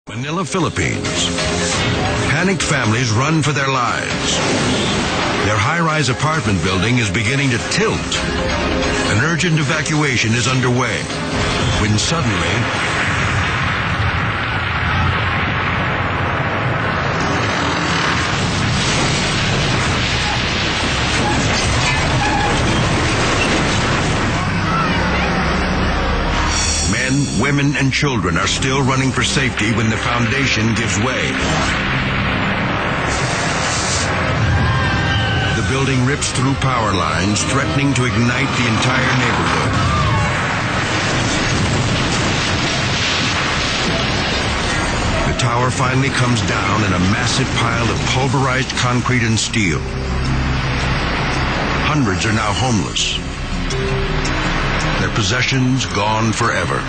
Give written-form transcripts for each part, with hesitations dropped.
Manila, Philippines. Panicked families run for their lives. Their high-rise apartment building is beginning to tilt. An urgent evacuation is underway when suddenly men, women, and children are still running for safety when the foundation gives way. The building rips through power lines, threatening to ignite the entire neighborhood. The tower finally comes down in a massive pile of pulverized concrete and steel. Hundreds are now homeless. Their possessions gone forever.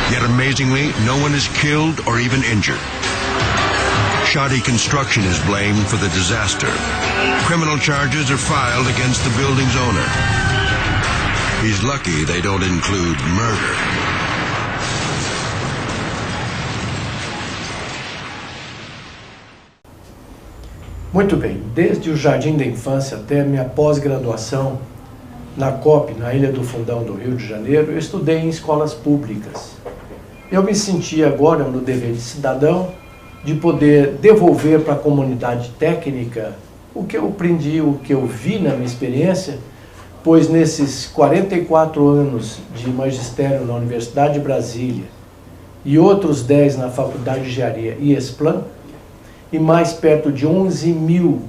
Yet amazingly, no one is killed or even injured. Shoddy construction is blamed for the disaster. Criminal charges are filed against the building's owner. He's lucky they don't include murder. Muito bem, desde o jardim da infância até minha pós-graduação na COP, na Ilha do Fundão do Rio de Janeiro, eu estudei em escolas públicas. Eu me senti agora no dever de cidadão de poder devolver para a comunidade técnica o que eu aprendi, o que eu vi na minha experiência, pois nesses 44 anos de magistério na Universidade de Brasília e outros 10 na Faculdade de Engenharia e ESPLAN, e mais perto de 11 mil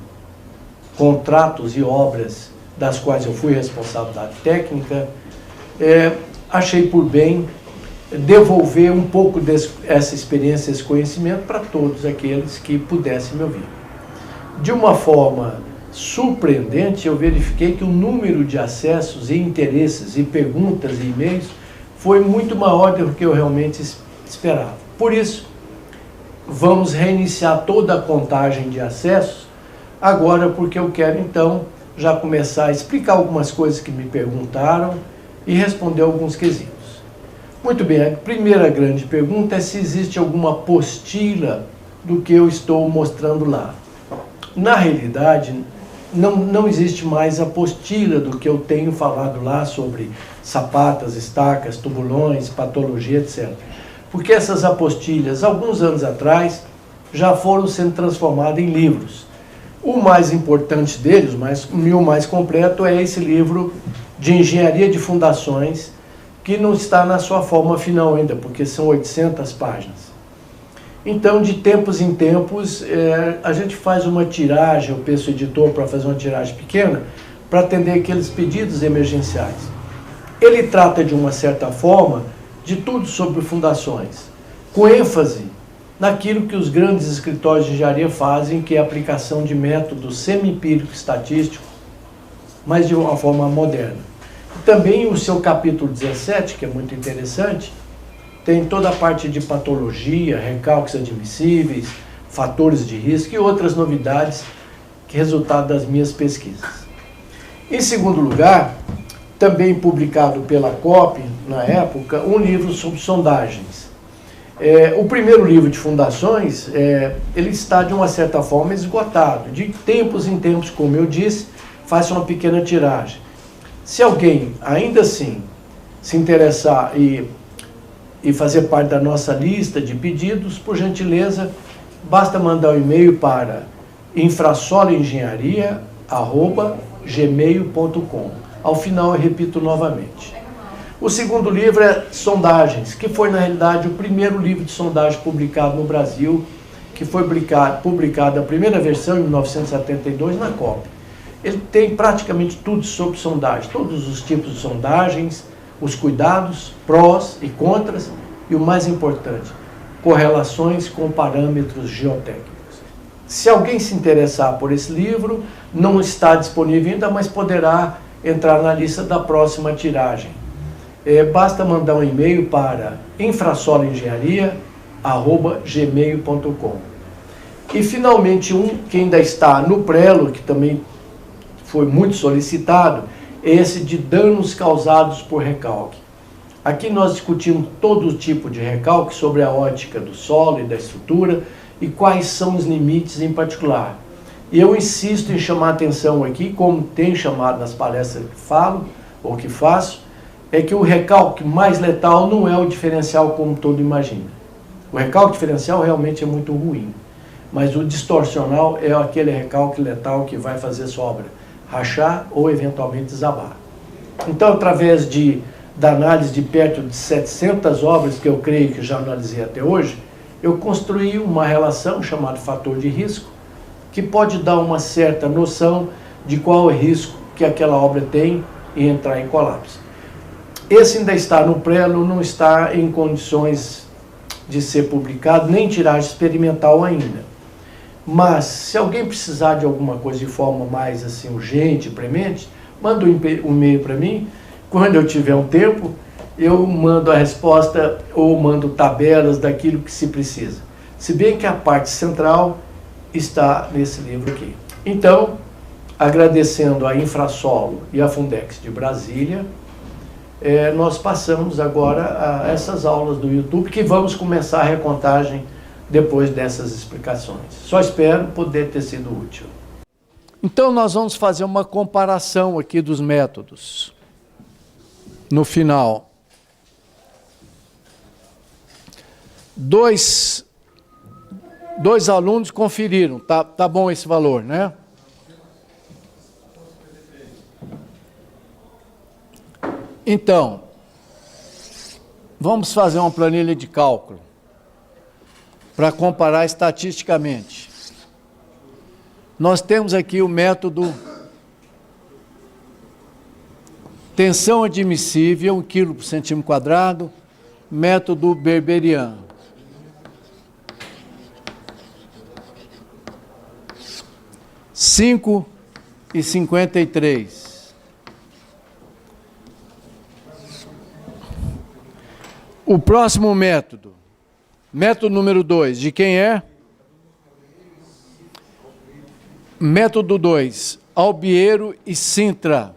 contratos e obras das quais eu fui responsável da técnica, achei por bem devolver um pouco dessa experiência, esse conhecimento para todos aqueles que pudessem me ouvir. De uma forma surpreendente, eu verifiquei que o número de acessos e interesses e perguntas e e-mails foi muito maior do que eu realmente esperava. Por isso, vamos reiniciar toda a contagem de acessos agora, porque eu quero então já começar a explicar algumas coisas que me perguntaram e responder alguns quesitos. Muito bem, a primeira grande pergunta é se existe alguma apostila do que eu estou mostrando lá. Na realidade, não existe mais apostila do que eu tenho falado lá sobre sapatas, estacas, tubulões, patologia, etc. Porque essas apostilhas, alguns anos atrás, já foram sendo transformadas em livros. O mais importante deles, o mais completo, é esse livro de Engenharia de Fundações, que não está na sua forma final ainda, porque são 800 páginas. Então, de tempos em tempos, a gente faz uma tiragem, eu peço ao editor para fazer uma tiragem pequena, para atender aqueles pedidos emergenciais. Ele trata, de uma certa forma, de tudo sobre fundações, com ênfase naquilo que os grandes escritórios de engenharia fazem, que é a aplicação de métodos semi-empírico estatístico, mas de uma forma moderna. Também o seu capítulo 17, que é muito interessante, tem toda a parte de patologia, recalques admissíveis, fatores de risco e outras novidades que resultado das minhas pesquisas. Em segundo lugar, também publicado pela COP, na época, um livro sobre sondagens. O primeiro livro de fundações, ele está de uma certa forma esgotado. De tempos em tempos, como eu disse, faço uma pequena tiragem. Se alguém ainda assim se interessar e fazer parte da nossa lista de pedidos, por gentileza, basta mandar um e-mail para infrasoloengenharia@gmail.com. Ao final eu repito novamente. O segundo livro é Sondagens, que foi na realidade o primeiro livro de sondagem publicado no Brasil, que foi publicado a primeira versão em 1972 na COP. Ele tem praticamente tudo sobre sondagem, todos os tipos de sondagens, os cuidados, prós e contras, e o mais importante, correlações com parâmetros geotécnicos. Se alguém se interessar por esse livro, não está disponível ainda, mas poderá entrar na lista da próxima tiragem. Basta mandar um e-mail para infrasoloengenharia@gmail.com. E finalmente que ainda está no prelo, que também foi muito solicitado, esse de danos causados por recalque. Aqui nós discutimos todo tipo de recalque sobre a ótica do solo e da estrutura e quais são os limites em particular. E eu insisto em chamar a atenção aqui, como tem chamado nas palestras que falo ou que faço, é que o recalque mais letal não é o diferencial como todo imagina. O recalque diferencial realmente é muito ruim, mas o distorcional é aquele recalque letal que vai fazer sua obra rachar ou eventualmente desabar. Então, através da análise de perto de 700 obras que eu creio que já analisei até hoje, eu construí uma relação chamada fator de risco, que pode dar uma certa noção de qual é o risco que aquela obra tem em entrar em colapso. Esse ainda está no prelo, não está em condições de ser publicado, nem tiragem experimental ainda. Mas, se alguém precisar de alguma coisa de forma mais assim, urgente, premente, manda um e-mail para mim. Quando eu tiver um tempo, eu mando a resposta ou mando tabelas daquilo que se precisa. Se bem que a parte central está nesse livro aqui. Então, agradecendo a Infrasolo e a Fundex de Brasília, nós passamos agora a essas aulas do YouTube, que vamos começar a recontagem depois dessas explicações. Só espero poder ter sido útil. Então, nós vamos fazer uma comparação aqui dos métodos. No final, dois alunos conferiram, tá bom esse valor, né? Então, vamos fazer uma planilha de cálculo para comparar estatisticamente. Nós temos aqui o método tensão admissível, 1 kg por centímetro quadrado, método berberiano. R$5,53. O próximo método, método número 2, de quem é? Método 2, Albiero e Sintra.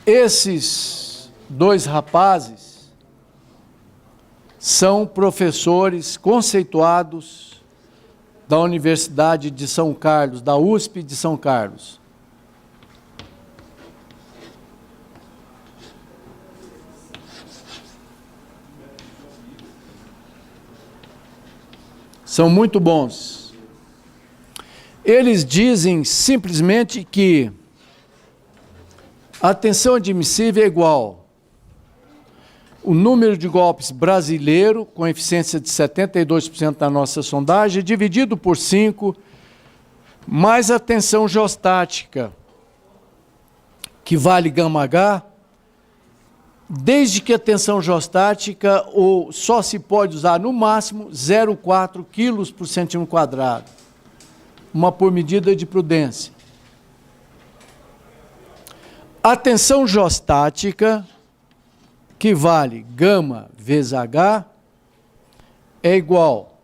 Esses dois rapazes são professores conceituados da Universidade de São Carlos, da USP de São Carlos. São muito bons. Eles dizem simplesmente que a tensão admissível é igual o número de golpes brasileiro, com eficiência de 72% na nossa sondagem, dividido por 5, mais a tensão geostática, que vale γH, desde que a tensão geostática só se pode usar no máximo 0,4 kg por centímetro quadrado, uma por medida de prudência. A tensão geostática, que vale γ vezes H, é igual,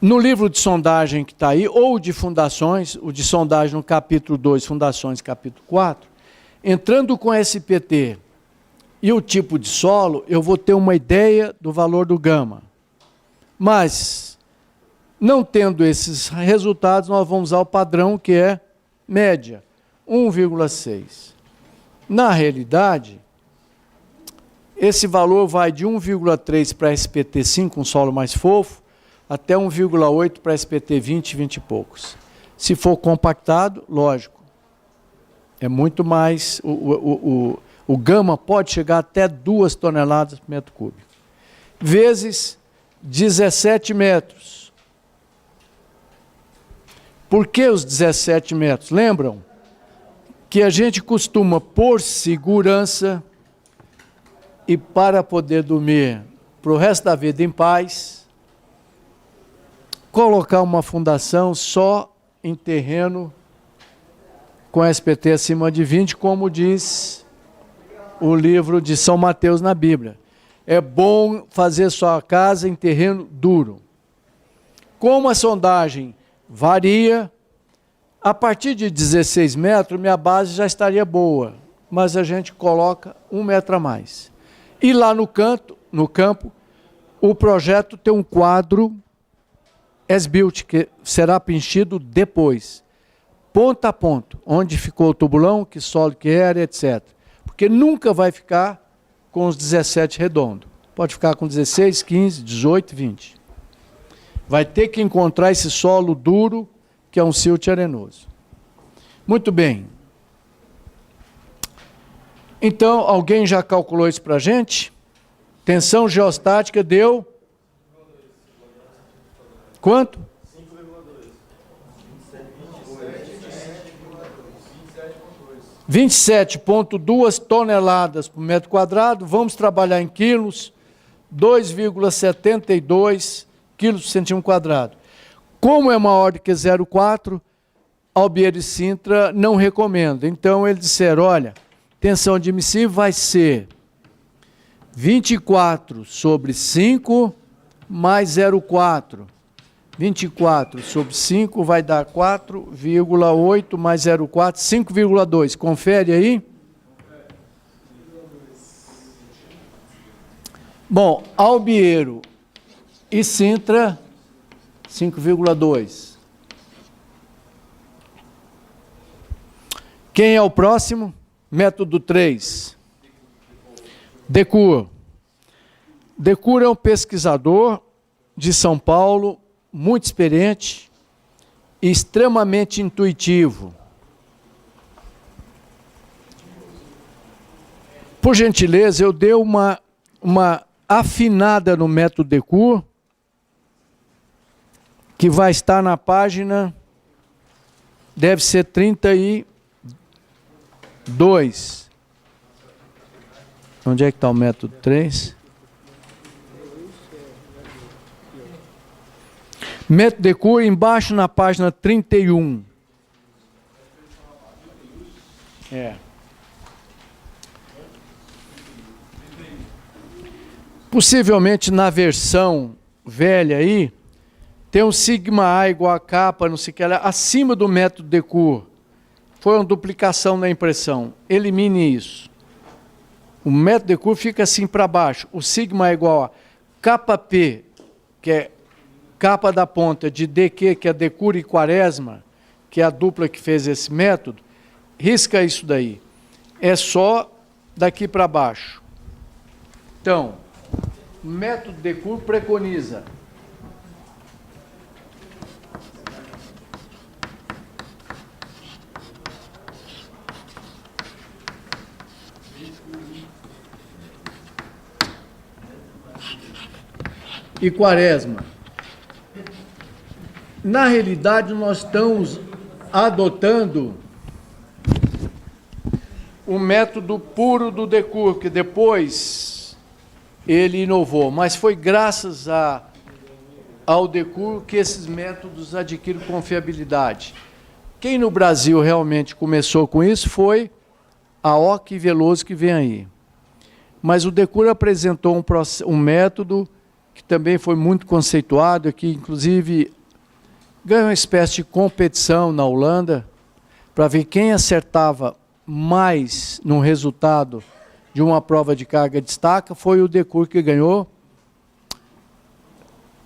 no livro de sondagem que está aí, ou de fundações, o de sondagem no capítulo 2, fundações capítulo 4, entrando com SPT e o tipo de solo, eu vou ter uma ideia do valor do γ. Mas, não tendo esses resultados, nós vamos usar o padrão, que é média, 1,6. Na realidade, esse valor vai de 1,3 para SPT5, um solo mais fofo, até 1,8 para SPT20, 20 e poucos. Se for compactado, lógico, é muito mais, o γ pode chegar até 2 toneladas por metro cúbico, vezes 17 metros. Por que os 17 metros? Lembram que a gente costuma, por segurança e para poder dormir para o resto da vida em paz, colocar uma fundação só em terreno com SPT acima de 20, como diz o livro de São Mateus na Bíblia. É bom fazer sua casa em terreno duro. Como a sondagem varia, a partir de 16 metros, minha base já estaria boa. mas a gente coloca 1 metro a mais. E lá no campo, o projeto tem um quadro as-built, que será preenchido depois, ponta a ponto, onde ficou o tubulão, que solo que era, etc. Porque nunca vai ficar com os 17 redondo. Pode ficar com 16, 15, 18, 20. Vai ter que encontrar esse solo duro, que é um silt arenoso. Muito bem. Então, alguém já calculou isso para a gente? Tensão geostática deu... Quanto? 27,2 toneladas por metro quadrado. Vamos trabalhar em quilos. 2,72 quilos por centímetro quadrado. Como é maior do que 0,4, Albieri e Sintra não recomendam. Então, eles disseram, olha, tensão admissível vai ser 24 sobre 5 mais 0,4. 24 sobre 5 vai dar 4,8 mais 0,4, 5,2. Confere aí. Bom, Albieri e Sintra, 5,2. Quem é o próximo? Método 3. Decur. Decur é um pesquisador de São Paulo, muito experiente e extremamente intuitivo. Por gentileza, eu dei uma afinada no método Decur, que vai estar na página, deve ser 32. Onde é que está o método 3? Método Decur, embaixo na página 31. Possivelmente na versão velha aí, tem um sigma A igual a capa, não sei o que, acima do método Decur. Foi uma duplicação na impressão. Elimine isso. O método Decur fica assim para baixo. O sigma é igual a capa P, que é capa da ponta, de DQ, que é Decur e Quaresma, que é a dupla que fez esse método. Risca isso daí. É só daqui para baixo. Então, o método Decur preconiza e Quaresma. Na realidade, nós estamos adotando o método puro do Decur, que depois ele inovou, mas foi graças ao Decur que esses métodos adquiriram confiabilidade. Quem no Brasil realmente começou com isso foi a Ock e Veloso, que vem aí. Mas o Decur apresentou um método que também foi muito conceituado, que inclusive ganhou uma espécie de competição na Holanda, para ver quem acertava mais no resultado de uma prova de carga de estaca. Foi o Decur que ganhou,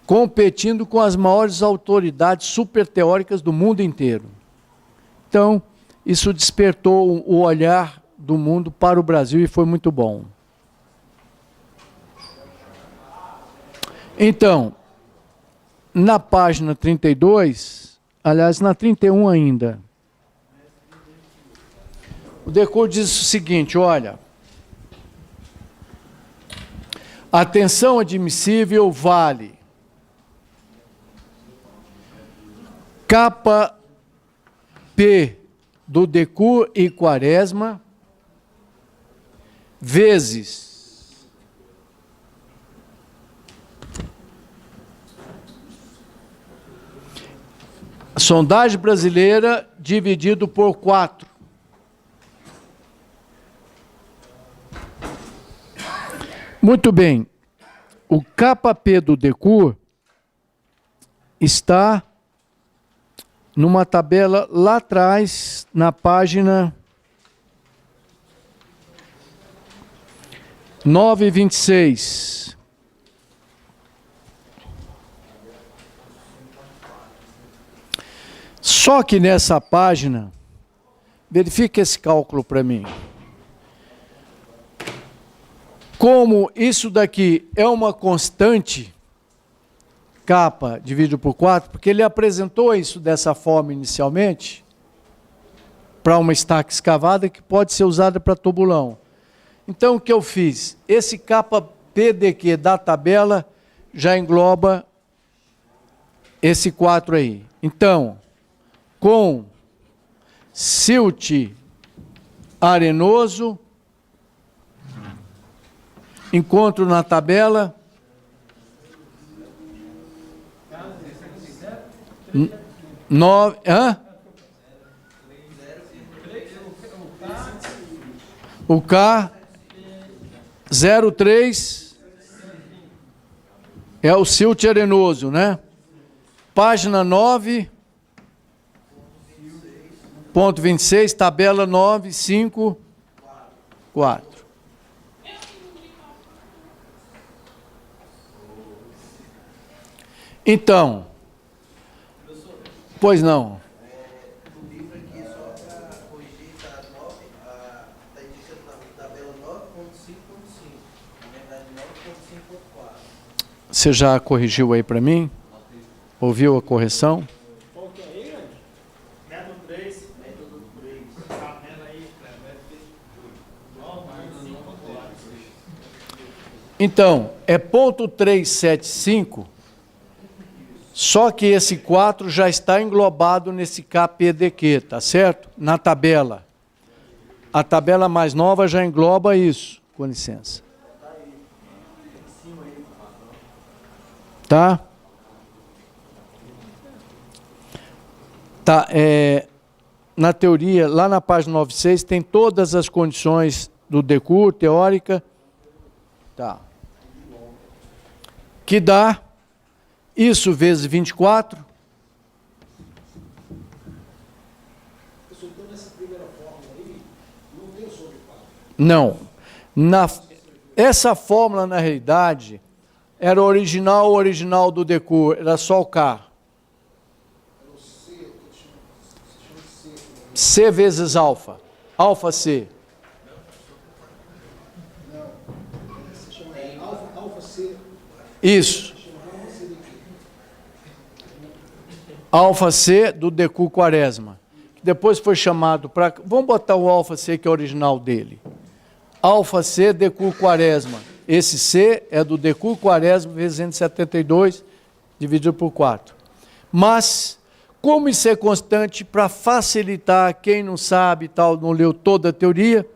competindo com as maiores autoridades superteóricas do mundo inteiro. Então, isso despertou o olhar do mundo para o Brasil e foi muito bom. Então, na página 32, aliás, na 31 ainda, o Decur diz o seguinte, olha, a tensão admissível vale capa P do Decur e Quaresma vezes a sondagem brasileira dividido por 4. Muito bem. O KP do Decur está numa tabela lá atrás, na página 9,26. Só que nessa página, verifique esse cálculo para mim. Como isso daqui é uma constante, capa dividido por 4, porque ele apresentou isso dessa forma inicialmente, para uma estaca escavada que pode ser usada para tubulão. Então o que eu fiz? Esse capa PDQ da tabela já engloba esse 4 aí. Então, com silt arenoso, encontro na tabela 9, o K 03 é o silt arenoso, né? Página 9, ponto 26, tabela 954. Então, pois não. O livro aqui, só para corrigir, está indicando na tabela 9.5.5, na verdade 9.5.4. Você já corrigiu aí para mim? Ouviu a correção? Qual que é aí, Andy? Método 3. Método 3. Tá vendo aí? Então, é ponto 375. Só que esse 4 já está englobado nesse KPDQ, tá certo? Na tabela. A tabela mais nova já engloba isso. Com licença. Tá? Tá, na teoria, lá na página 96, tem todas as condições do DECUR, teórica. Tá. Que dá isso vezes 24. Professor, então nessa primeira fórmula aí, não tem o sobre 4. Não. Essa fórmula, na realidade, era original do DECUR, era só o K. C vezes alfa. Alfa C. Não. Você chama alfa C. Isso. Alfa C do DECUR Quaresma. Depois foi chamado para... Vamos botar o alfa C que é original dele. Alfa C, DECUR Quaresma. Esse C é do DECUR Quaresma vezes 172, dividido por 4. Mas, como isso é constante, para facilitar quem não sabe, tal, não leu toda a teoria,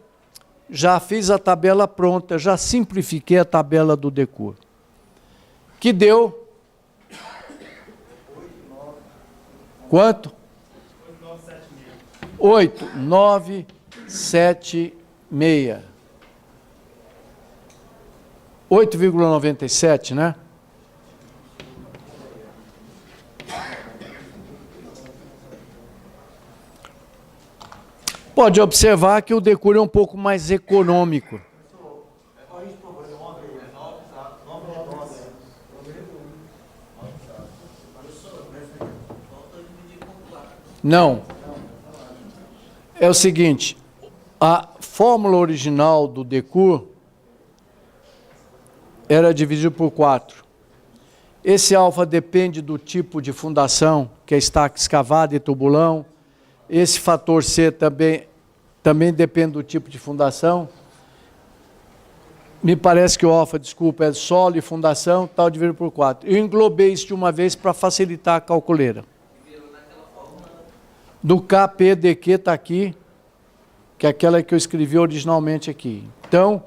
já fiz a tabela pronta, já simplifiquei a tabela do DECUR. Que deu... Quanto? 8,976. 8,97, né? Pode observar que o DECUR é um pouco mais econômico. Não. É o seguinte, a fórmula original do DECUR era dividido por 4. Esse alfa depende do tipo de fundação, que é estaca escavada e tubulão. Esse fator C também depende do tipo de fundação. Me parece que o alfa, desculpa, é solo e fundação, tal, dividido por 4. Eu englobei isso de uma vez para facilitar a calculeira. Do KPDQ está aqui, que é aquela que eu escrevi originalmente aqui. Então,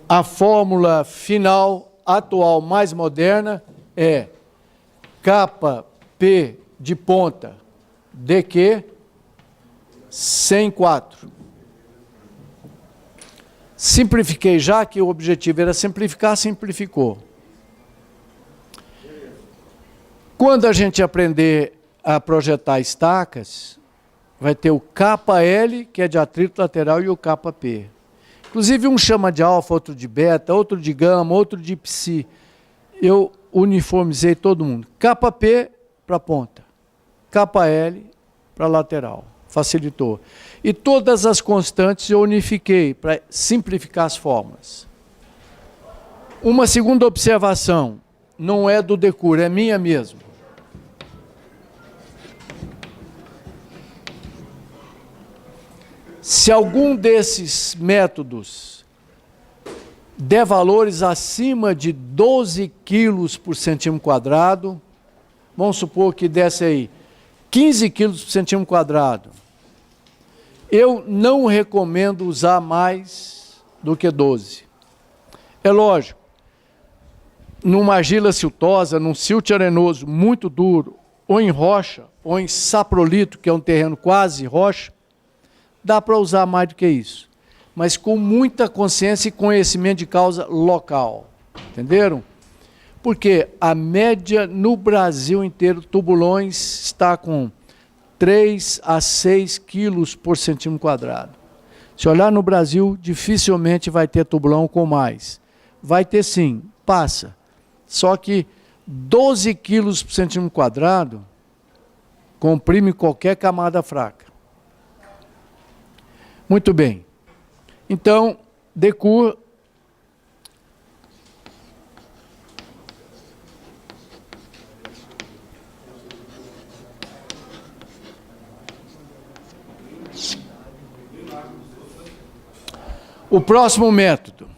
a fórmula final, atual, mais moderna, é kappa P de ponta, DQ, 104. Simplifiquei, já que o objetivo era simplificar, simplificou. Quando a gente aprender a projetar estacas, vai ter o KL, que é de atrito lateral, e o KP. Inclusive um chama de alfa, outro de beta, outro de gama, outro de psi. Eu uniformizei todo mundo. Capa P para ponta, capa L para lateral. Facilitou. E todas as constantes eu unifiquei para simplificar as fórmulas. Uma segunda observação, não é do Decur, é minha mesmo. Se algum desses métodos der valores acima de 12 quilos por centímetro quadrado, vamos supor que desse aí 15 quilos por centímetro quadrado, eu não recomendo usar mais do que 12. É lógico, numa argila siltosa, num silt arenoso muito duro, ou em rocha, ou em saprolito, que é um terreno quase rocha, dá para usar mais do que isso. Mas com muita consciência e conhecimento de causa local. Entenderam? Porque a média no Brasil inteiro, tubulões, está com 3 a 6 quilos por centímetro quadrado. Se olhar no Brasil, dificilmente vai ter tubulão com mais. Vai ter sim, passa. Só que 12 quilos por centímetro quadrado comprime qualquer camada fraca. Muito bem. Então, Decur o próximo método.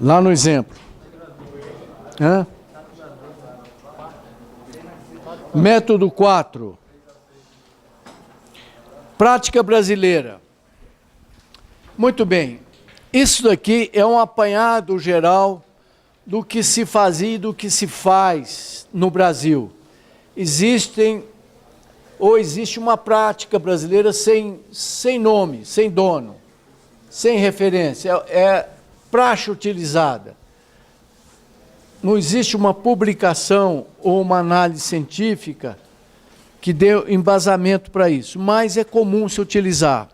Lá no exemplo. Método 4. Prática brasileira. Muito bem. Isso daqui é um apanhado geral do que se fazia e do que se faz no Brasil. Existe uma prática brasileira sem nome, sem dono, sem referência. É praxe utilizada. Não existe uma publicação ou uma análise científica que dê embasamento para isso, mas é comum se utilizar.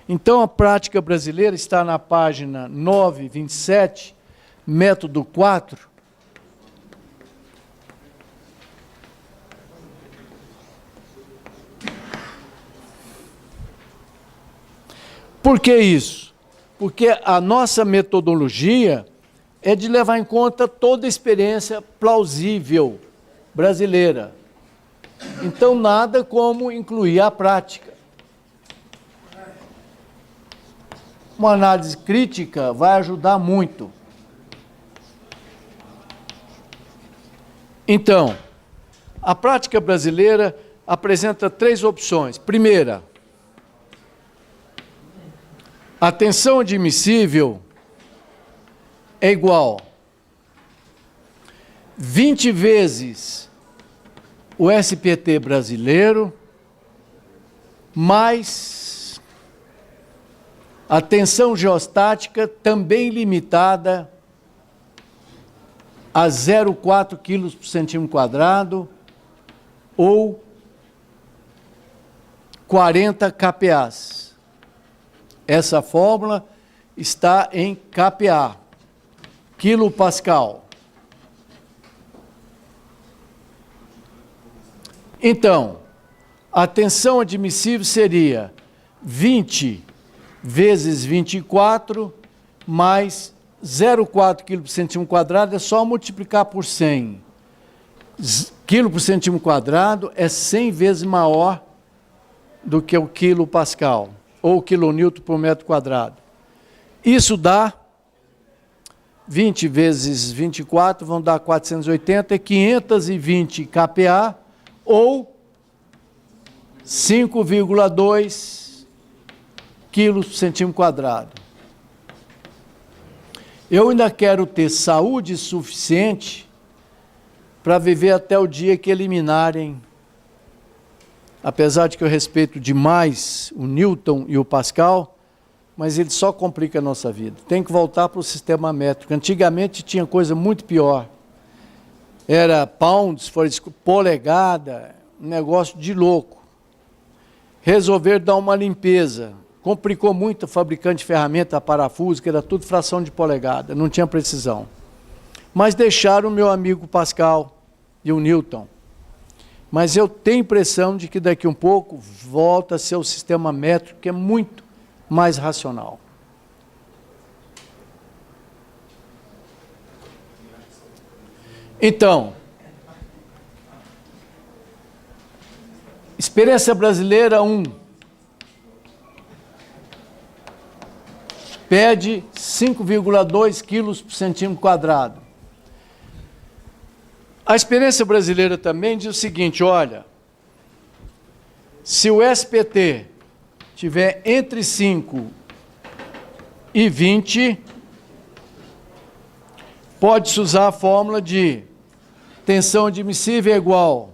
Então, a prática brasileira está na página 927, método 4. Por que isso? Porque a nossa metodologia é de levar em conta toda a experiência plausível brasileira. Então, nada como incluir a prática. Uma análise crítica vai ajudar muito. Então, a prática brasileira apresenta 3 opções. Primeira, a tensão admissível é igual 20 vezes o SPT brasileiro mais a tensão geostática também limitada a 0,4 quilos por centímetro quadrado ou 40 kPas. Essa fórmula está em kPa, quilopascal. Então, a tensão admissível seria 20 vezes 24 mais 0,4 kg por centímetro quadrado, é só multiplicar por 100. Quilo por centímetro quadrado é 100 vezes maior do que o quilopascal, ou quilonewton por metro quadrado. Isso dá 20 vezes 24, vão dar 480, é 520 kPa, ou 5,2 quilos por centímetro quadrado. Eu ainda quero ter saúde suficiente para viver até o dia que eliminarem, apesar de que eu respeito demais o Newton e o Pascal, mas ele só complica a nossa vida. Tem que voltar para o sistema métrico. Antigamente tinha coisa muito pior. Era pounds, polegada, um negócio de louco. resolveram dar uma limpeza. Complicou muito o fabricante de ferramenta, parafuso, que era tudo fração de polegada, não tinha precisão. Mas deixaram o meu amigo Pascal e o Newton. Mas eu tenho impressão de que daqui um pouco volta a ser o sistema métrico, que é muito mais racional. Então, experiência brasileira 1. Pede 5,2 quilos por centímetro quadrado. A experiência brasileira também diz o seguinte, olha, se o SPT tiver entre 5 e 20, pode-se usar a fórmula de tensão admissível é igual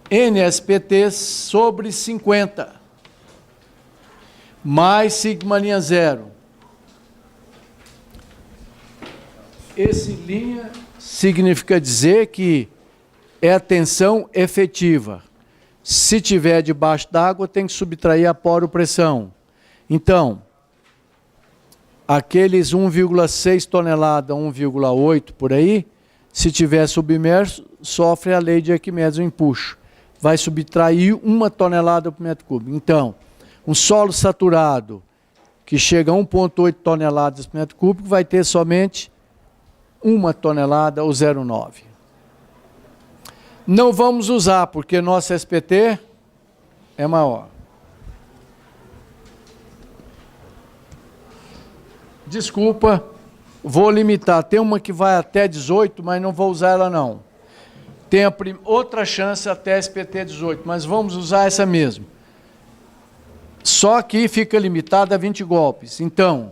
NSPT sobre 50, mais sigma linha zero. Esse linha significa dizer que é a tensão efetiva. Se tiver debaixo d'água, tem que subtrair a poropressão. Então, aqueles 1,6 tonelada, 1,8 por aí, se tiver submerso, sofre a lei de Arquimedes, o empuxo. Vai subtrair 1 tonelada por metro cúbico. Então, um solo saturado que chega a 1,8 toneladas por metro cúbico vai ter somente 1 tonelada ou 0,9. Não vamos usar, porque nosso SPT é maior. Desculpa, vou limitar. Tem uma que vai até 18, mas não vou usar ela não. Tem outra chance até SPT 18, mas vamos usar essa mesmo. Só que fica limitada a 20 golpes. Então,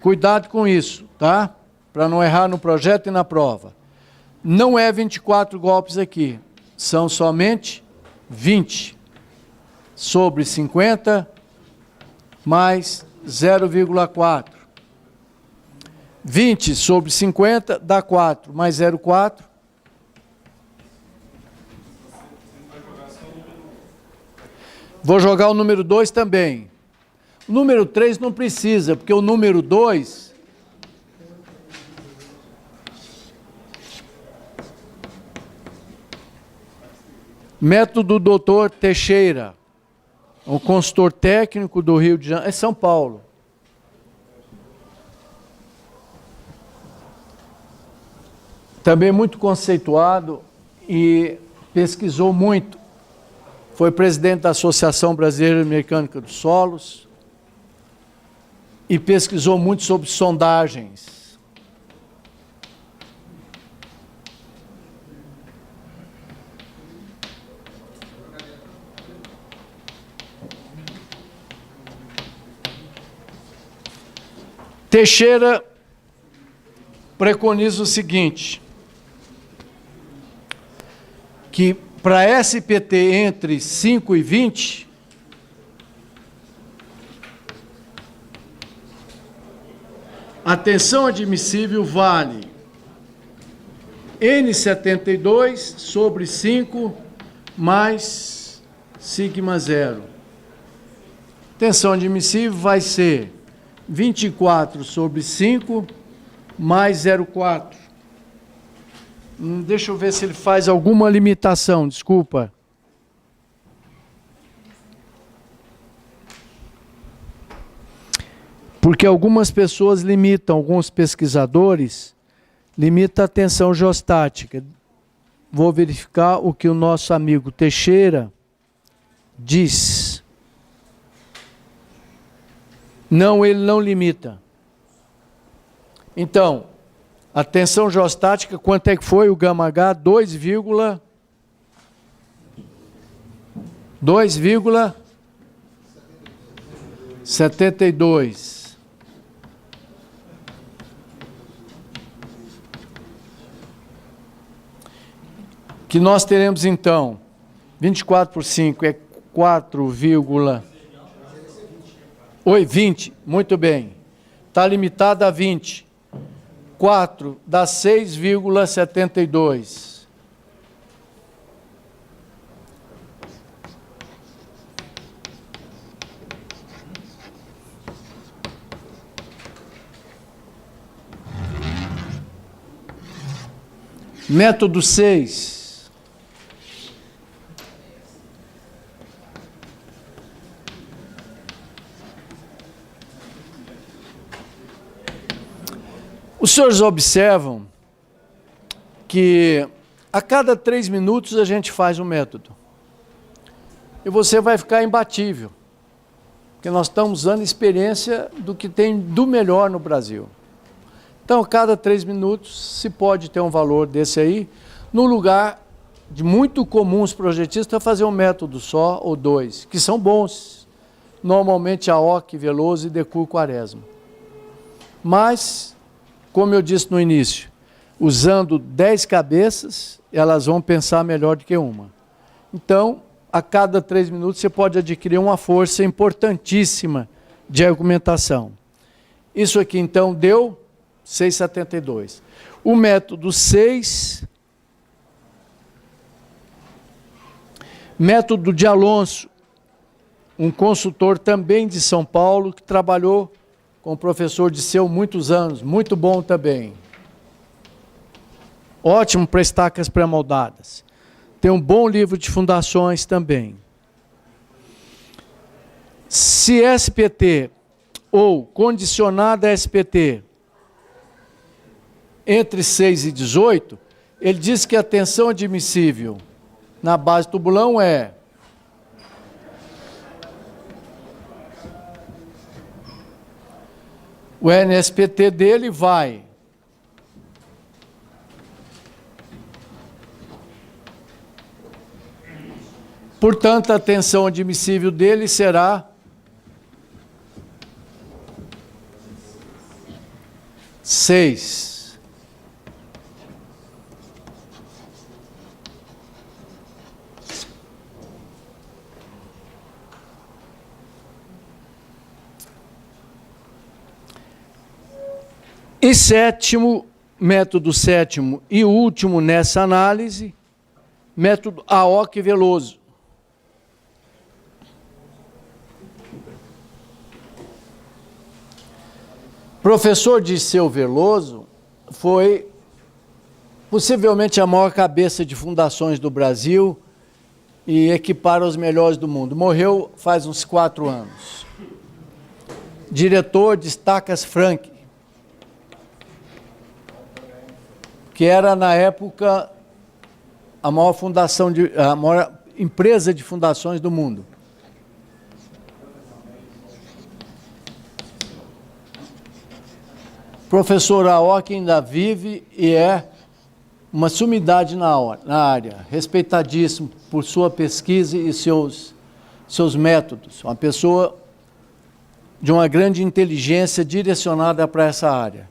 cuidado com isso, tá? Para não errar no projeto e na prova. Não é 24 golpes aqui, são somente 20 sobre 50 mais 0,4. 20 sobre 50 dá 4, mais 0,4. Vou jogar o número 2 também. O número 3 não precisa, porque o número 2... Método Dr. Teixeira, o consultor técnico do Rio de Janeiro, é São Paulo. Também muito conceituado e pesquisou muito. Foi presidente da Associação Brasileira de Mecânica dos Solos e pesquisou muito sobre sondagens. Teixeira preconiza o seguinte, que para SPT entre 5 e 20, a tensão admissível vale N72 sobre 5 mais sigma zero. Tensão admissível vai ser 24 sobre 5 mais 0,4. Deixa eu ver se ele faz alguma limitação, desculpa. Porque algumas pessoas limitam, alguns pesquisadores limitam a tensão geostática. Vou verificar o que o nosso amigo Teixeira diz. Não, ele não limita. Então, a tensão geostática, quanto é que foi o γH? 2,72. Que nós teremos então, 24 por 5 é 4,20, muito bem. Está limitado a 20. 4 dá 6,72. Método 6. Os senhores observam que a cada 3 minutos a gente faz um método. E você vai ficar imbatível. Porque nós estamos usando experiência do que tem do melhor no Brasil. Então, a cada 3 minutos se pode ter um valor desse aí, no lugar de muito comum os projetistas fazer um método só ou 2, que são bons. Normalmente AOC, Veloso e Decour Quaresma. Mas, como eu disse no início, usando 10 cabeças, elas vão pensar melhor do que uma. Então, a cada 3 minutos você pode adquirir uma força importantíssima de argumentação. Isso aqui então deu 6,72. O método 6, método de Alonso, um consultor também de São Paulo, que trabalhou com o professor Disseu muitos anos, muito bom também. Ótimo para estacas pré-moldadas. Tem um bom livro de fundações também. Se SPT ou condicionada SPT entre 6 e 18, ele diz que a tensão admissível na base tubulão é o NSPT dele vai portanto, a tensão admissível dele será 6. E sétimo, método sétimo e último nessa análise, método AOC Veloso. Professor Disseu Veloso foi possivelmente a maior cabeça de fundações do Brasil e equipara os melhores do mundo. Morreu faz uns 4 anos. Diretor de Estacas Frank, que era na época a maior empresa de fundações do mundo. Professor AOC ainda vive e é uma sumidade na área, respeitadíssimo por sua pesquisa e seus métodos. Uma pessoa de uma grande inteligência direcionada para essa área.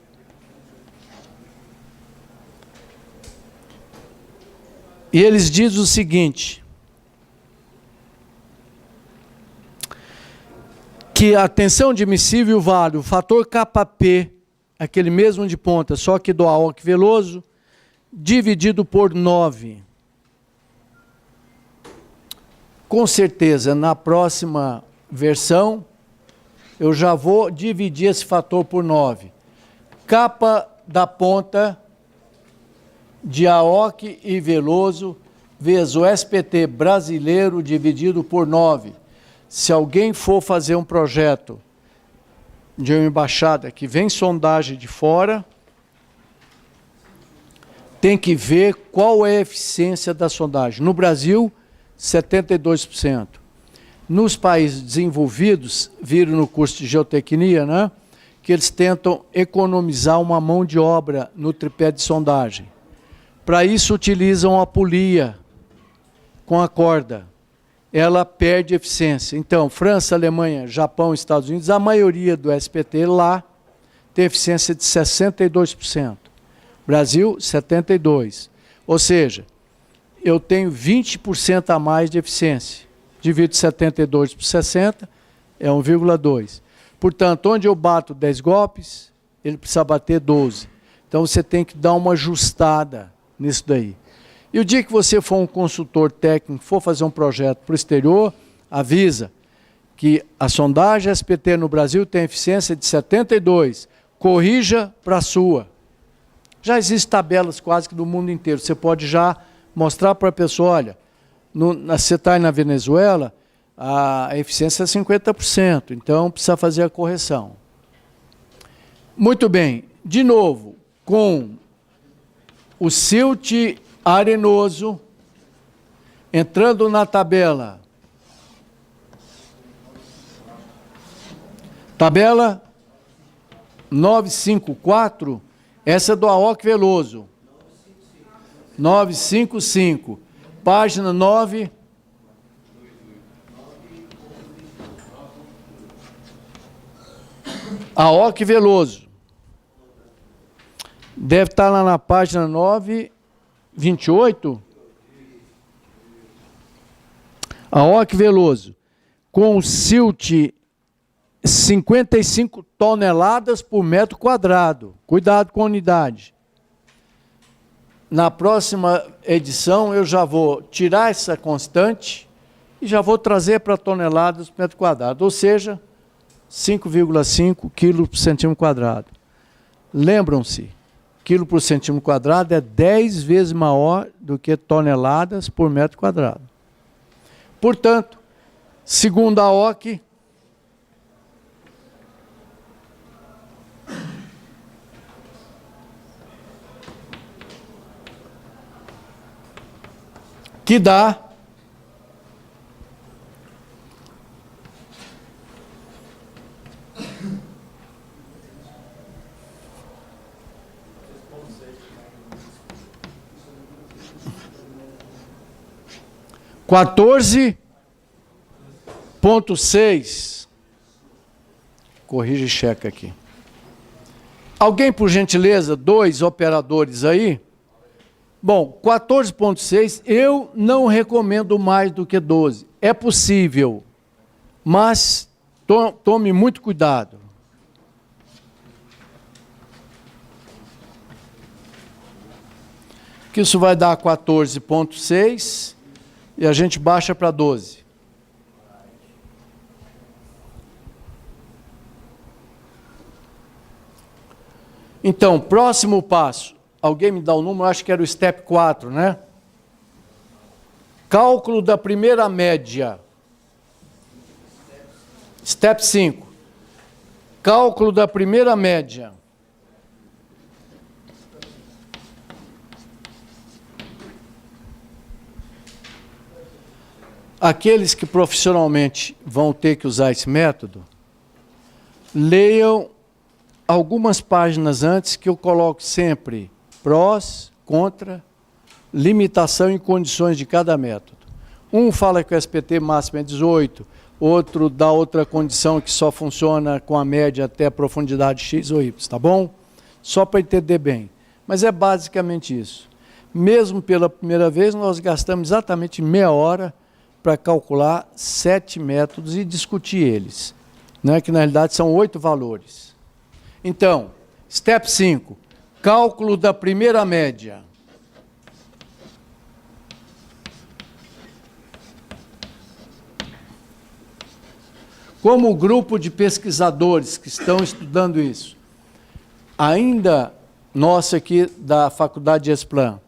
E eles dizem o seguinte, que a tensão admissível vale o fator KP, aquele mesmo de ponta, só que do AOC Veloso, dividido por 9. Com certeza, na próxima versão, eu já vou dividir esse fator por 9. Capa da ponta de AOC e Veloso, vezes o SPT brasileiro dividido por 9. Se alguém for fazer um projeto de uma embaixada que vem sondagem de fora, tem que ver qual é a eficiência da sondagem. No Brasil, 72%. Nos países desenvolvidos, viram no curso de geotecnia, né, que eles tentam economizar uma mão de obra no tripé de sondagem. Para isso, utilizam a polia com a corda. Ela perde eficiência. Então, França, Alemanha, Japão, Estados Unidos, a maioria do SPT lá tem eficiência de 62%. Brasil, 72%. Ou seja, eu tenho 20% a mais de eficiência. Divido 72 por 60, é 1,2. Portanto, onde eu bato 10 golpes, ele precisa bater 12. Então, você tem que dar uma ajustada nisso daí. E o dia que você for um consultor técnico, for fazer um projeto para o exterior, avisa que a sondagem SPT no Brasil tem eficiência de 72. Corrija para a sua. Já existem tabelas quase que do mundo inteiro. Você pode já mostrar para a pessoa, olha, você está na Venezuela, a eficiência é 50%, então precisa fazer a correção. Muito bem, de novo, com o silt arenoso, entrando na tabela. Tabela 954, essa é do Aoki Veloso. 955, página 9. Aoki Veloso. Deve estar lá na página 928. Aoki Veloso. Com o silt 55 toneladas por metro quadrado. Cuidado com a unidade. Na próxima edição eu já vou tirar essa constante e já vou trazer para toneladas por metro quadrado. Ou seja, 5,5 quilos por centímetro quadrado. Lembram-se, quilo por centímetro quadrado é 10 vezes maior do que toneladas por metro quadrado. Portanto, segundo a Aoki, que dá 14,6. Corrige e checa aqui. Alguém, por gentileza, 2 operadores aí? Bom, 14,6 eu não recomendo mais do que 12. É possível, mas tome muito cuidado. Que isso vai dar 14,6 e a gente baixa para 12. Então, próximo passo. Alguém me dá o número? Acho que era o step 4, né? Cálculo da primeira média. Step 5. Cálculo da primeira média. Aqueles que profissionalmente vão ter que usar esse método, leiam algumas páginas antes que eu coloco sempre prós, contra, limitação e condições de cada método. Um fala que o SPT máximo é 18, outro dá outra condição que só funciona com a média até a profundidade X ou Y, tá bom? Só para entender bem. Mas é basicamente isso. Mesmo pela primeira vez, nós gastamos exatamente meia hora para calcular 7 métodos e discutir eles, né? Que na realidade são 8 valores. Então, step 5, cálculo da primeira média. Como o grupo de pesquisadores que estão estudando isso, ainda nós aqui da Faculdade de Esplan,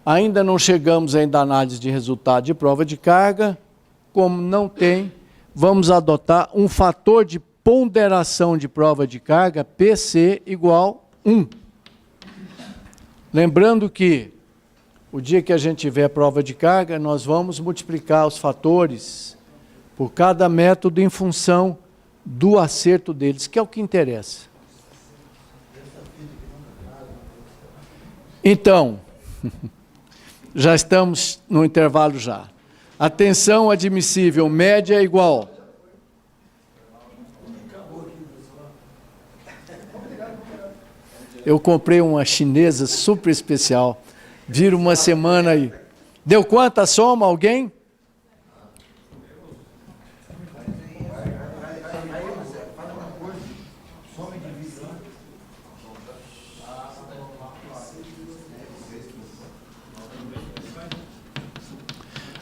ainda não chegamos ainda à análise de resultado de prova de carga, como não tem, vamos adotar um fator de ponderação de prova de carga, PC igual 1. Lembrando que o dia que a gente tiver prova de carga, nós vamos multiplicar os fatores por cada método em função do acerto deles, que é o que interessa. Então, já estamos no intervalo já. Atenção admissível, média igual. Eu comprei uma chinesa super especial. Vira uma semana aí. Deu quanta soma, alguém?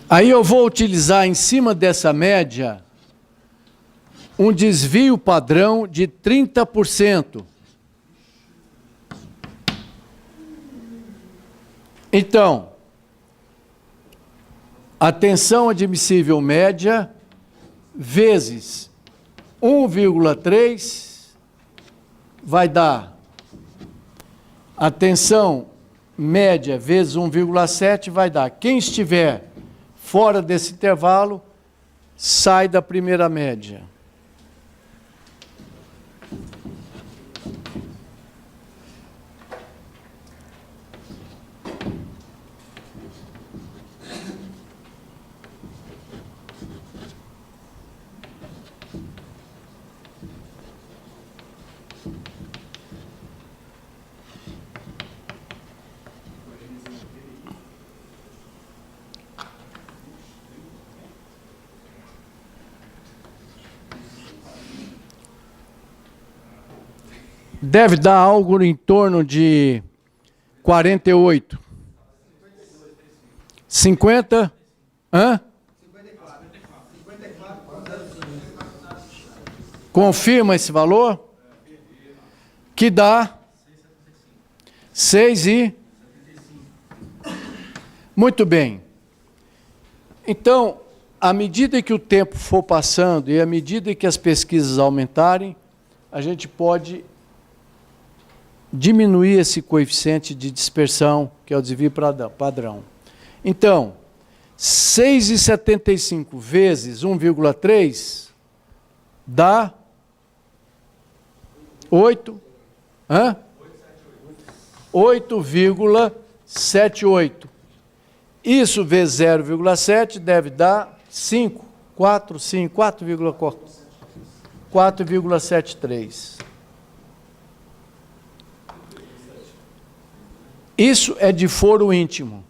Aí eu vou utilizar em cima dessa média um desvio padrão de 30%. Então, a tensão admissível média vezes 1,3 vai dar a tensão média vezes 1,7 vai dar. Quem estiver fora desse intervalo, sai da primeira média. Deve dar algo em torno de 48. 50? Hã? Confirma esse valor? Que dá 6 e... Muito bem. Então, à medida que o tempo for passando e à medida que as pesquisas aumentarem, a gente pode diminuir esse coeficiente de dispersão, que é o desvio padrão. Então, 6,75 vezes 1,3 dá 8,78. Isso vezes 0,7 deve dar 4,73. Isso é de foro íntimo.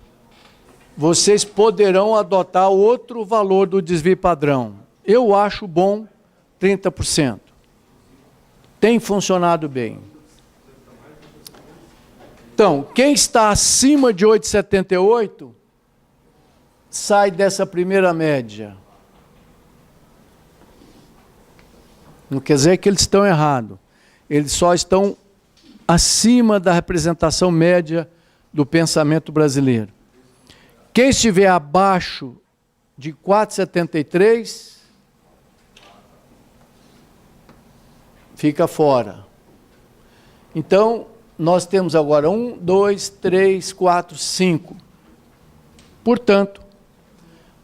Vocês poderão adotar outro valor do desvio padrão. Eu acho bom 30%. Tem funcionado bem. Então, quem está acima de 8,78 sai dessa primeira média. Não quer dizer que eles estão errados. Eles só estão acima da representação média do pensamento brasileiro. Quem estiver abaixo de 4,73 fica fora. Então, nós temos agora 1, 2, 3, 4, 5. Portanto,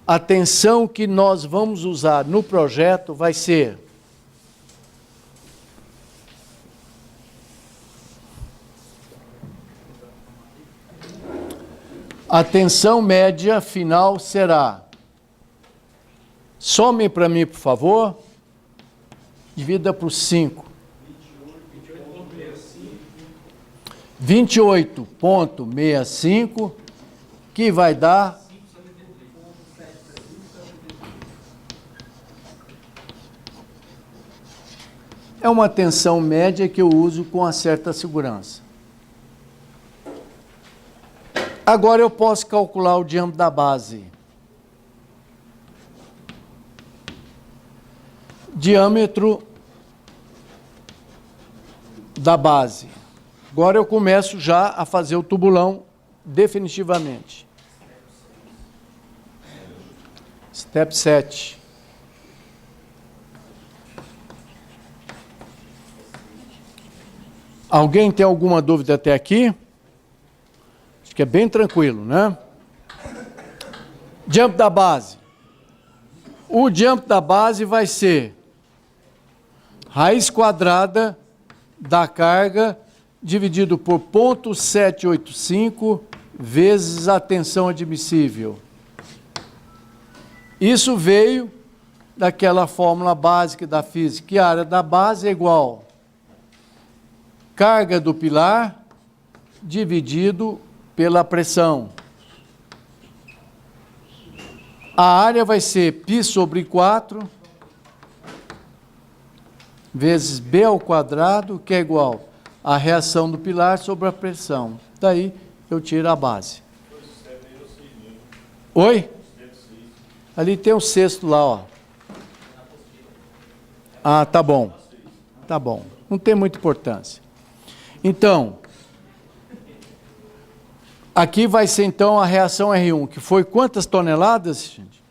a tensão que nós vamos usar no projeto vai ser a tensão média final será, some para mim, por favor, divida por 5. 28,65, que vai dar 5,73. É uma tensão média que eu uso com uma certa segurança. Agora eu posso calcular o diâmetro da base. Diâmetro da base. Agora eu começo já a fazer o tubulão definitivamente. Step 7. Alguém tem alguma dúvida até aqui? Acho que é bem tranquilo, né? Diâmetro da base. O diâmetro da base vai ser raiz quadrada da carga dividido por 0,785 vezes a tensão admissível. Isso veio daquela fórmula básica da física, que a área da base é igual carga do pilar dividido pela pressão. A área vai ser π sobre 4 vezes b ao quadrado, que é igual a reação do pilar sobre a pressão. Daí eu tiro a base. Oi? Ali tem um sexto lá, ó. Ah, tá bom. Tá bom. Não tem muita importância. Então, Aqui vai ser então a reação R1, que foi quantas toneladas, gente?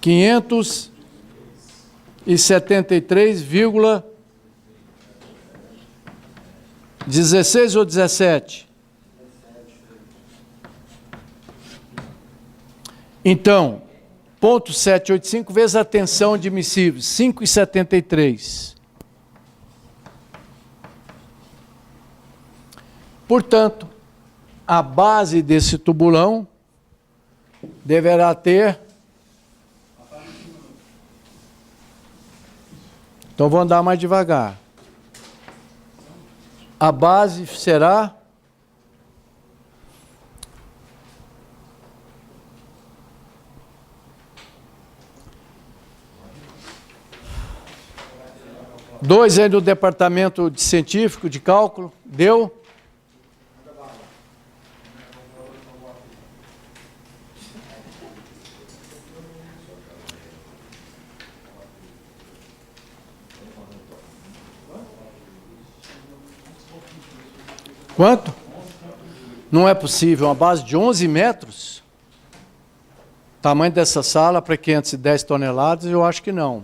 573,16 ou 17? Então, ponto 785 vezes a tensão admissível, 5,73. Portanto, a base desse tubulão deverá ter... Então, vou andar mais devagar. A base será... Dois aí do departamento de científico de cálculo, deu? Quanto? Não é possível, uma base de 11 metros? Tamanho dessa sala para 510 toneladas, eu acho que não.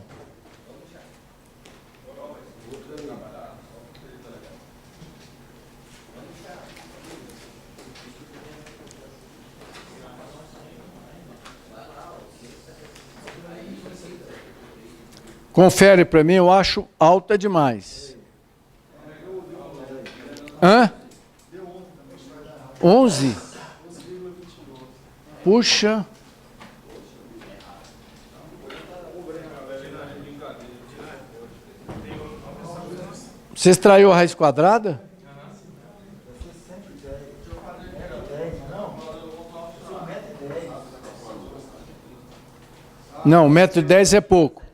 Confere para mim, eu acho alta demais. Hã? 11? Puxa. Você extraiu a raiz quadrada? Não, 1,10 m é pouco.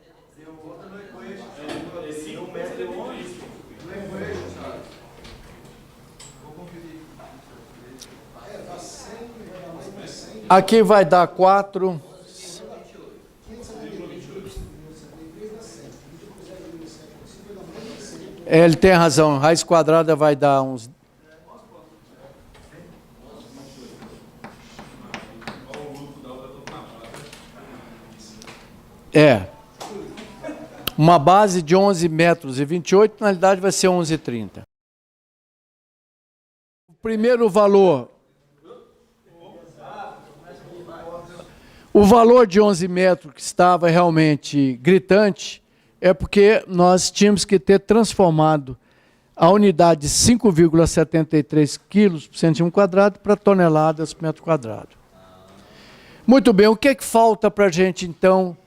Aqui vai dar 4. Ele tem razão, raiz quadrada vai dar uns... Uma base de 11 metros e 28, na realidade vai ser 11,30. O primeiro valor... O valor de 11 metros que estava realmente gritante é porque nós tínhamos que ter transformado a unidade de 5,73 quilos por centímetro quadrado para toneladas por metro quadrado. Muito bem, o que é que falta para a gente, então,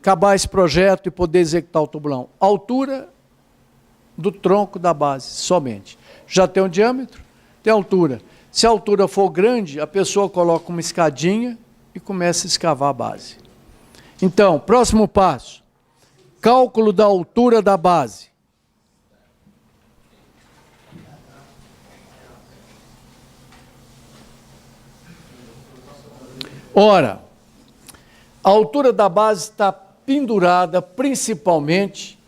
acabar esse projeto e poder executar o tubulão? A altura do tronco da base, somente. Já tem um diâmetro, tem altura. Se a altura for grande, a pessoa coloca uma escadinha e começa a escavar a base. Então, próximo passo, cálculo da altura da base. Ora, a altura da base está pendurada principalmente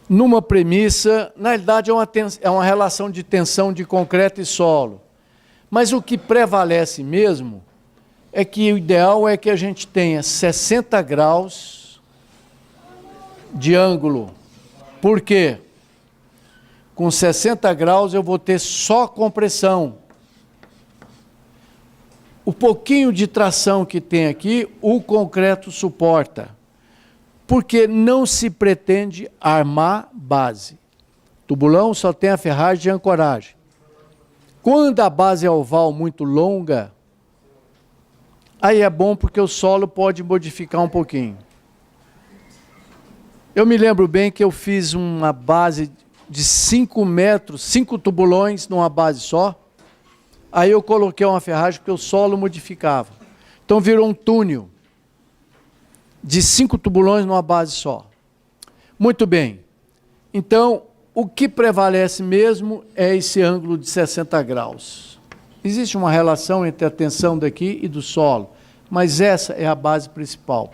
numa premissa, na realidade é uma relação de tensão de concreto e solo, mas o que prevalece mesmo é que o ideal é que a gente tenha 60 graus de ângulo. Por quê? Com 60 graus eu vou ter só compressão. O pouquinho de tração que tem aqui, o concreto suporta. Porque não se pretende armar base. Tubulão só tem a ferragem de ancoragem. Quando a base é oval muito longa, aí é bom porque o solo pode modificar um pouquinho. Eu me lembro bem que eu fiz uma base de 5 metros, 5 tubulões numa base só. Aí eu coloquei uma ferragem porque o solo modificava. Então virou um túnel de 5 tubulões numa base só. Muito bem. Então, o que prevalece mesmo é esse ângulo de 60 graus. Existe uma relação entre a tensão daqui e do solo, mas essa é a base principal.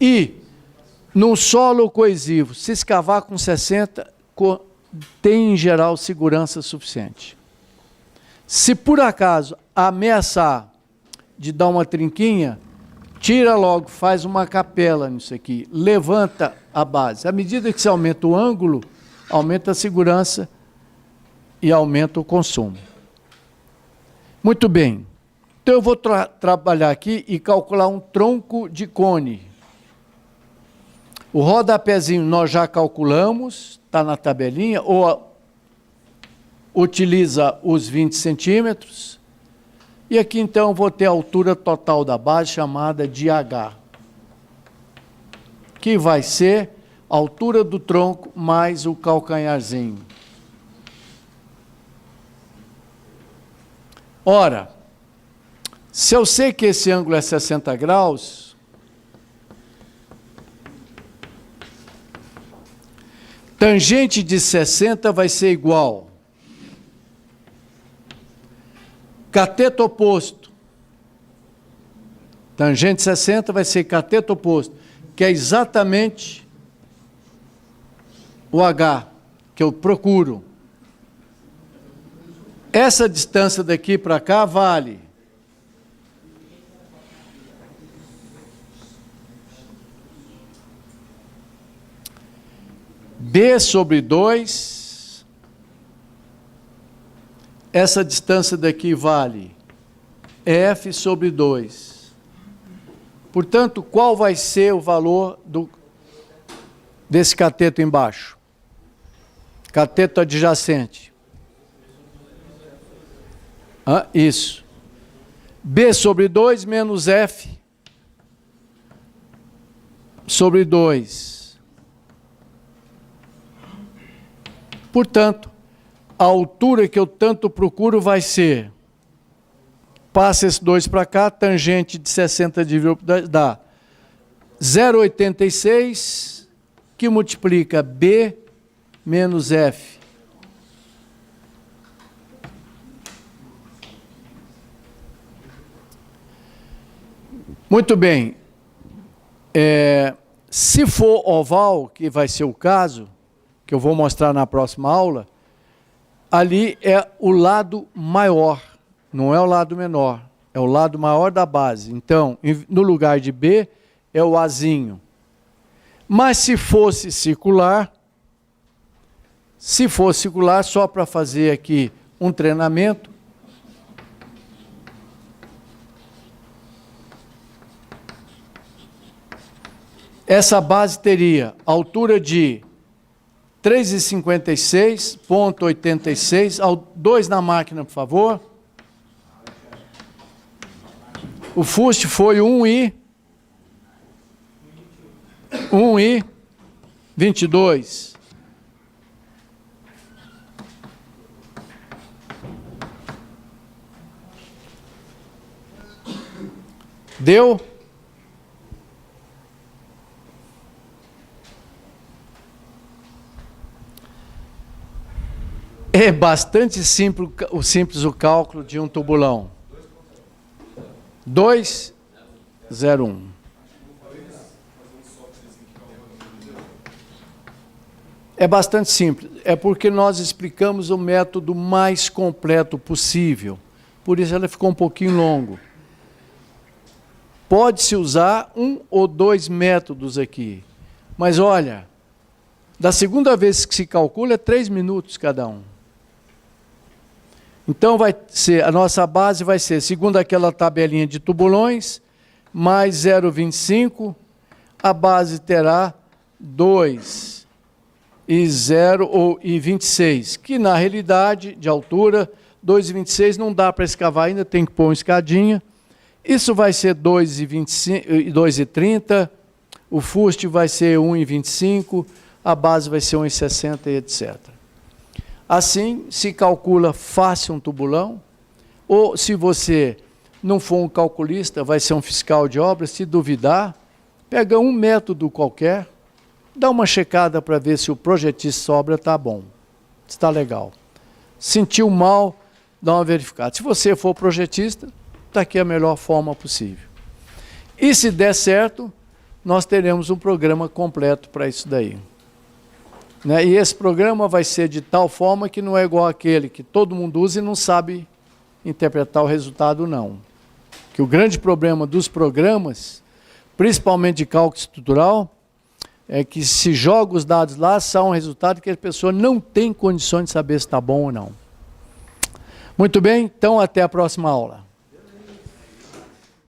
E, num solo coesivo, se escavar com 60, tem, em geral, segurança suficiente. Se por acaso ameaçar de dar uma trinquinha, tira logo, faz uma capela nisso aqui, levanta a base. À medida que você aumenta o ângulo, aumenta a segurança e aumenta o consumo. Muito bem. Então eu vou trabalhar aqui e calcular um tronco de cone. O rodapézinho nós já calculamos, está na tabelinha, ou utiliza os 20 centímetros. E aqui então eu vou ter a altura total da base, chamada de H, que vai ser a altura do tronco mais o calcanharzinho. Ora, se eu sei que esse ângulo é 60 graus, tangente de 60 vai ser igual cateto oposto. Tangente 60 vai ser cateto oposto, que é exatamente o H que eu procuro. Essa distância daqui para cá vale B sobre 2, essa distância daqui vale F sobre 2. Portanto, qual vai ser o valor desse cateto embaixo? Cateto adjacente. Isso. B sobre 2 menos F sobre 2. Portanto, a altura que eu tanto procuro vai ser, passa esse 2 para cá, tangente de 60 dá 0,86, que multiplica B menos F. Muito bem. Se for oval, que vai ser o caso, que eu vou mostrar na próxima aula, ali é o lado maior, não é o lado menor, é o lado maior da base. Então, no lugar de B, é o Azinho. Mas se fosse circular, só para fazer aqui um treinamento, essa base teria altura de 3,56,86, 2 na máquina, por favor. O fuste foi 1,22. Deu? É bastante simples o cálculo de um tubulão. 2,01. É bastante simples. É porque nós explicamos o método mais completo possível. Por isso ela ficou um pouquinho longo. Pode-se usar 1 ou 2 métodos aqui. Mas olha, da segunda vez que se calcula é 3 minutos cada um. Então, a nossa base vai ser, segundo aquela tabelinha de tubulões, mais 0,25, a base terá 2,26, que na realidade, de altura, 2,26 não dá para escavar ainda, tem que pôr uma escadinha. Isso vai ser 2,30, o fuste vai ser 1,25, a base vai ser 1,60 e etc. Assim, se calcula fácil um tubulão, ou se você não for um calculista, vai ser um fiscal de obras, se duvidar, pega um método qualquer, dá uma checada para ver se o projetista sobra está bom, está legal. Sentiu mal, dá uma verificada. Se você for projetista, está aqui a melhor forma possível. E se der certo, nós teremos um programa completo para isso daí. né? E esse programa vai ser de tal forma que não é igual aquele que todo mundo usa e não sabe interpretar o resultado, não. Que o grande problema dos programas, principalmente de cálculo estrutural, é que se joga os dados lá, são um resultado que a pessoa não tem condições de saber se está bom ou não. Muito bem, então até a próxima aula.